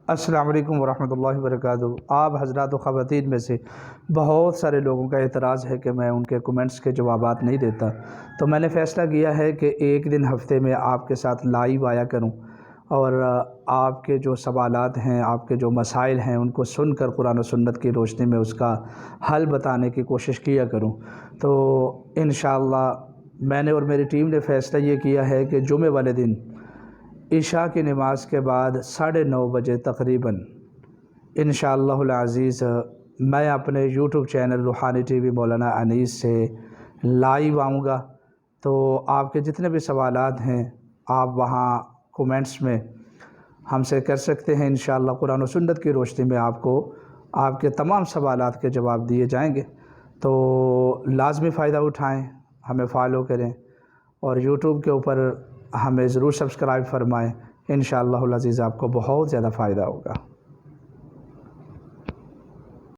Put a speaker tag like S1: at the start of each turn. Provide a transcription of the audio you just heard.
S1: السلام علیکم ورحمۃ اللہ وبرکاتہ۔ آپ حضرات و خواتین میں سے بہت سارے لوگوں کا اعتراض ہے کہ میں ان کے کومنٹس کے جوابات نہیں دیتا، تو میں نے فیصلہ کیا ہے کہ ایک دن ہفتے میں آپ کے ساتھ لائیو آیا کروں اور آپ کے جو سوالات ہیں، آپ کے جو مسائل ہیں، ان کو سن کر قرآن و سنت کی روشنی میں اس کا حل بتانے کی کوشش کیا کروں۔ تو انشاءاللہ میں نے اور میری ٹیم نے فیصلہ یہ کیا ہے کہ جمعے والے دن عشاء کی نماز کے بعد 9:30 بجے تقریباً انشاءاللہ العزیز میں اپنے یوٹیوب چینل روحانی ٹی وی مولانا انیس سے لائیو آؤں گا۔ تو آپ کے جتنے بھی سوالات ہیں آپ وہاں کومنٹس میں ہم سے کر سکتے ہیں۔ انشاءاللہ قرآن و سنت کی روشنی میں آپ کو آپ کے تمام سوالات کے جواب دیے جائیں گے۔ تو لازمی فائدہ اٹھائیں، ہمیں فالو کریں اور یوٹیوب کے اوپر ہمیں ضرور سبسکرائب فرمائیں۔ انشاءاللہ العزیز آپ کو بہت زیادہ فائدہ ہوگا۔